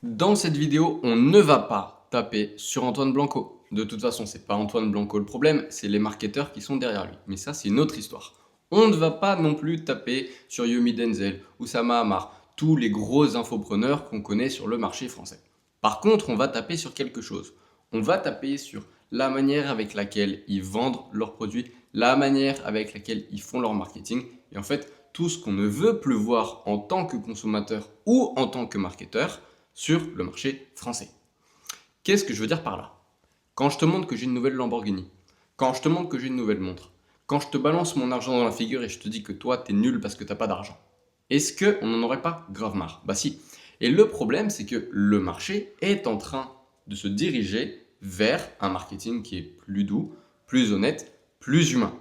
Dans cette vidéo, on ne va pas taper sur Antoine Blanco. De toute façon, c'est pas Antoine Blanco le problème, c'est les marketeurs qui sont derrière lui. Mais ça, c'est une autre histoire. On ne va pas non plus taper sur Yomi Denzel, Oussama Hamar, tous les gros infopreneurs qu'on connaît sur le marché français. Par contre, on va taper sur quelque chose. On va taper sur la manière avec laquelle ils vendent leurs produits, la manière avec laquelle ils font leur marketing. Et en fait, tout ce qu'on ne veut plus voir en tant que consommateur ou en tant que marketeur sur le marché français. Qu'est-ce que je veux dire par là? Quand je te montre que j'ai une nouvelle Lamborghini, quand je te montre que j'ai une nouvelle montre, quand je te balance mon argent dans la figure et je te dis que toi, t'es nul parce que t'as pas d'argent, est-ce qu'on n'en aurait pas grave marre? Bah si. Et le problème, c'est que le marché est en train de se diriger vers un marketing qui est plus doux, plus honnête, plus humain.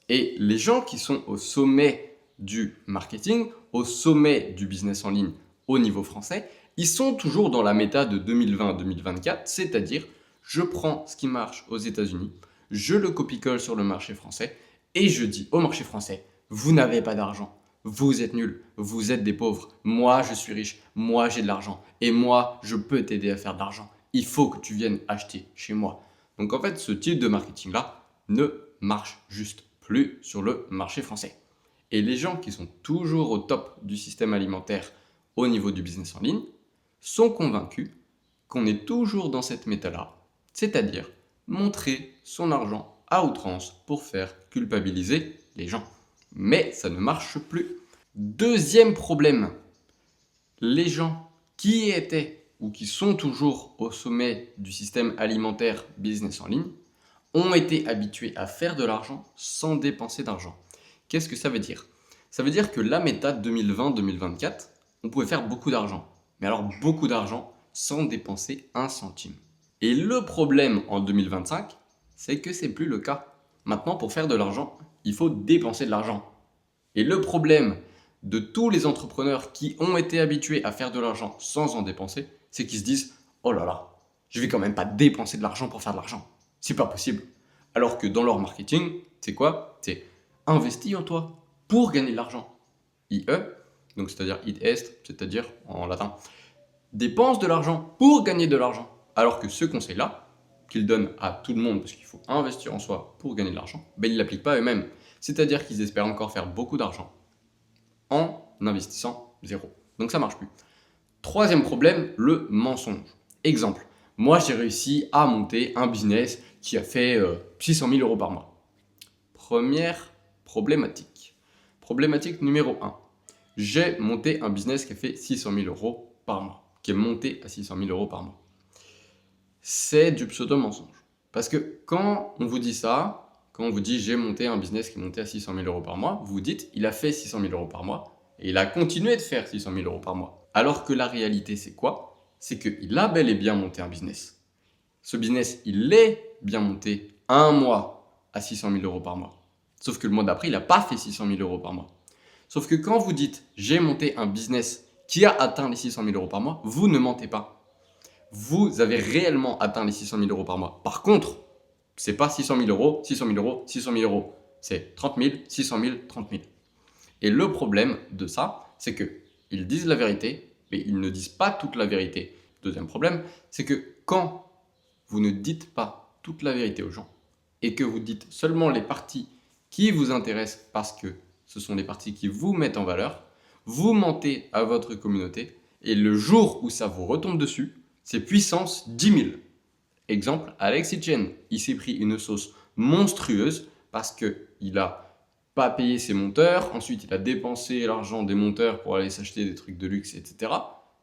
Et les gens qui sont au sommet du marketing, au sommet du business en ligne au niveau français, ils sont toujours dans la méta de 2020-2024, c'est-à-dire je prends ce qui marche aux États-Unis, je le copie-colle sur le marché français et je dis au marché français, vous n'avez pas d'argent, vous êtes nuls, vous êtes des pauvres, moi je suis riche, moi j'ai de l'argent et moi je peux t'aider à faire de l'argent. Il faut que tu viennes acheter chez moi. Donc en fait, ce type de marketing-là ne marche juste plus sur le marché français. Et les gens qui sont toujours au top du système alimentaire au niveau du business en ligne sont convaincus qu'on est toujours dans cette méta-là, c'est-à-dire montrer son argent à outrance pour faire culpabiliser les gens. Mais ça ne marche plus. Deuxième problème, les gens qui étaient ou qui sont toujours au sommet du système alimentaire business en ligne ont été habitués à faire de l'argent sans dépenser d'argent. Qu'est-ce que ça veut dire? Ça veut dire que la méta 2020-2024, on pouvait faire beaucoup d'argent. Mais alors beaucoup d'argent sans dépenser un centime. Et le problème en 2025, c'est que c'est plus le cas. Maintenant, pour faire de l'argent, il faut dépenser de l'argent. Et le problème de tous les entrepreneurs qui ont été habitués à faire de l'argent sans en dépenser, c'est qu'ils se disent oh là là, je vais quand même pas dépenser de l'argent pour faire de l'argent. C'est pas possible. Alors que dans leur marketing, c'est quoi? C'est investis en toi pour gagner de l'argent. IE, donc c'est-à-dire id est, c'est-à-dire en latin, dépense de l'argent pour gagner de l'argent. Alors que ce conseil-là, qu'ils donnent à tout le monde parce qu'il faut investir en soi pour gagner de l'argent, ben ils ne l'appliquent pas eux-mêmes. C'est-à-dire qu'ils espèrent encore faire beaucoup d'argent en investissant zéro. Donc ça marche plus. Troisième problème, le mensonge. Exemple, moi j'ai réussi à monter un business qui a fait 600 000 euros par mois. Première problématique. Problématique numéro 1. J'ai monté un business qui a fait 600 000 euros par mois, qui est monté à 600 000 euros par mois. C'est du pseudo-mensonge. Parce que quand on vous dit ça, quand on vous dit j'ai monté un business qui est monté à 600 000 euros par mois, vous vous dites il a fait 600 000 euros par mois et il a continué de faire 600 000 euros par mois. Alors que la réalité c'est quoi? C'est qu'il a bel et bien monté un business. Ce business, il est bien monté un mois à 600 000 euros par mois. Sauf que le mois d'après, il n'a pas fait 600 000 euros par mois. Sauf que quand vous dites j'ai monté un business qui a atteint les 600 000 euros par mois, vous ne mentez pas. Vous avez réellement atteint les 600 000 euros par mois. Par contre, c'est pas 600 000 euros, 600 000 euros, 600 000 euros. C'est 30 000, 600 000, 30 000. Et le problème de ça, c'est qu'ils disent la vérité, mais ils ne disent pas toute la vérité. Deuxième problème, c'est que quand vous ne dites pas toute la vérité aux gens et que vous dites seulement les parties qui vous intéressent parce que ce sont les parties qui vous mettent en valeur, vous mentez à votre communauté et le jour où ça vous retombe dessus, c'est puissance 10 000. Exemple, Alexis Chen, il s'est pris une sauce monstrueuse parce qu'il a pas payé ses monteurs, ensuite il a dépensé l'argent des monteurs pour aller s'acheter des trucs de luxe, etc.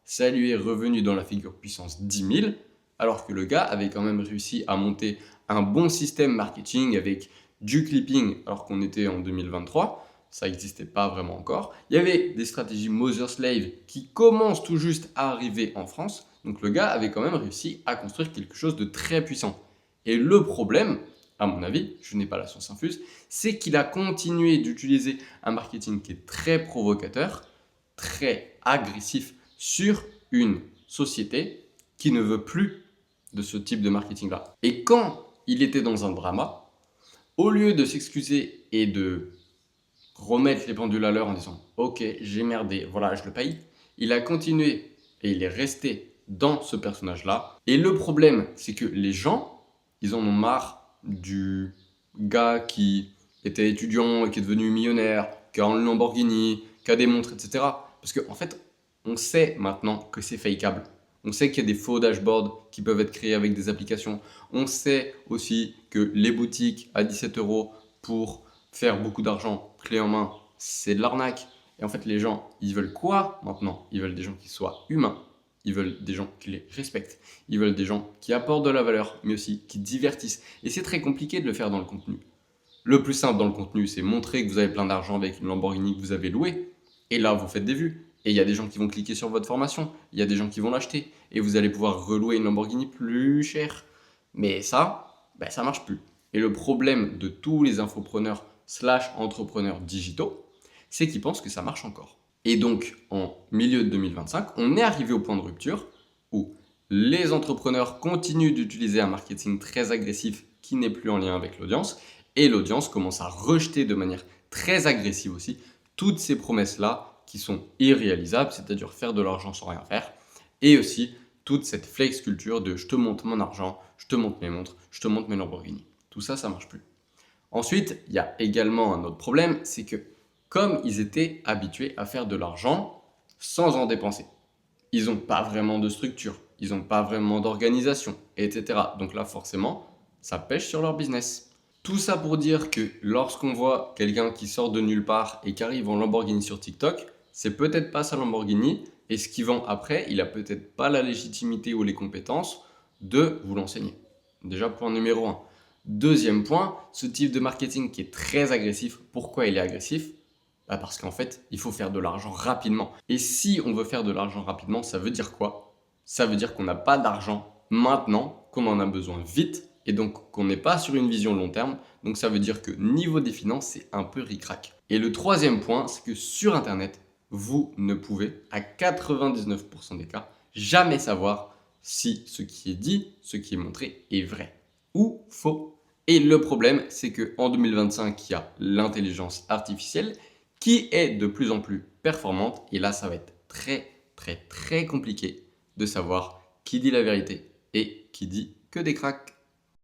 Ça lui est revenu dans la figure puissance 10 000, alors que le gars avait quand même réussi à monter un bon système marketing avec du clipping, alors qu'on était en 2023, ça n'existait pas vraiment encore. Il y avait des stratégies Mother Slave qui commencent tout juste à arriver en France, donc le gars avait quand même réussi à construire quelque chose de très puissant. Et le problème, à mon avis, je n'ai pas la science infuse, c'est qu'il a continué d'utiliser un marketing qui est très provocateur, très agressif sur une société qui ne veut plus de ce type de marketing-là. Et quand il était dans un drama, au lieu de s'excuser et de remettre les pendules à l'heure en disant « Ok, j'ai merdé, voilà, je le paye », il a continué et il est resté dans ce personnage-là. Et le problème, c'est que les gens, ils en ont marre du gars qui était étudiant et qui est devenu millionnaire, qui a un Lamborghini, qui a des montres, etc. Parce qu'en fait, on sait maintenant que c'est fakeable. On sait qu'il y a des faux dashboards qui peuvent être créés avec des applications. On sait aussi que les boutiques à 17 euros pour faire beaucoup d'argent clé en main, c'est de l'arnaque. Et en fait, les gens, ils veulent quoi maintenant? Ils veulent des gens qui soient humains. Ils veulent des gens qui les respectent. Ils veulent des gens qui apportent de la valeur, mais aussi qui divertissent. Et c'est très compliqué de le faire dans le contenu. Le plus simple dans le contenu, c'est montrer que vous avez plein d'argent avec une Lamborghini que vous avez louée. Et là, vous faites des vues. Et il y a des gens qui vont cliquer sur votre formation. Il y a des gens qui vont l'acheter. Et vous allez pouvoir relouer une Lamborghini plus chère. Mais ça, ça marche plus. Et le problème de tous les infopreneurs slash entrepreneurs digitaux, c'est qu'ils pensent que ça marche encore. Et donc, en milieu de 2025, on est arrivé au point de rupture où les entrepreneurs continuent d'utiliser un marketing très agressif qui n'est plus en lien avec l'audience. Et l'audience commence à rejeter de manière très agressive aussi toutes ces promesses-là qui sont irréalisables, c'est-à-dire faire de l'argent sans rien faire. Et aussi toute cette flex culture de je te montre mon argent, je te montre mes montres, je te montre mes Lamborghini. Tout ça, ça marche plus. Ensuite, il y a également un autre problème, c'est que comme ils étaient habitués à faire de l'argent sans en dépenser, ils n'ont pas vraiment de structure, ils n'ont pas vraiment d'organisation, etc. Donc là, forcément, ça pêche sur leur business. Tout ça pour dire que lorsqu'on voit quelqu'un qui sort de nulle part et qui arrive en Lamborghini sur TikTok, c'est peut-être pas sa Lamborghini et ce qu'il vend après, il a peut-être pas la légitimité ou les compétences de vous l'enseigner. Déjà point numéro 1. Deuxième point, ce type de marketing qui est très agressif. Pourquoi il est agressif? Parce qu'en fait, il faut faire de l'argent rapidement. Et si on veut faire de l'argent rapidement, ça veut dire quoi? Ça veut dire qu'on n'a pas d'argent maintenant, qu'on en a besoin vite, et donc qu'on n'est pas sur une vision long terme. Donc ça veut dire que niveau des finances, c'est un peu ric-rac. Et le troisième point, c'est que sur Internet, vous ne pouvez, à 99% des cas, jamais savoir si ce qui est dit, ce qui est montré est vrai ou faux. Et le problème, c'est qu'en 2025, il y a l'intelligence artificielle qui est de plus en plus performante. Et là, ça va être très, très, très compliqué de savoir qui dit la vérité et qui dit que des cracks.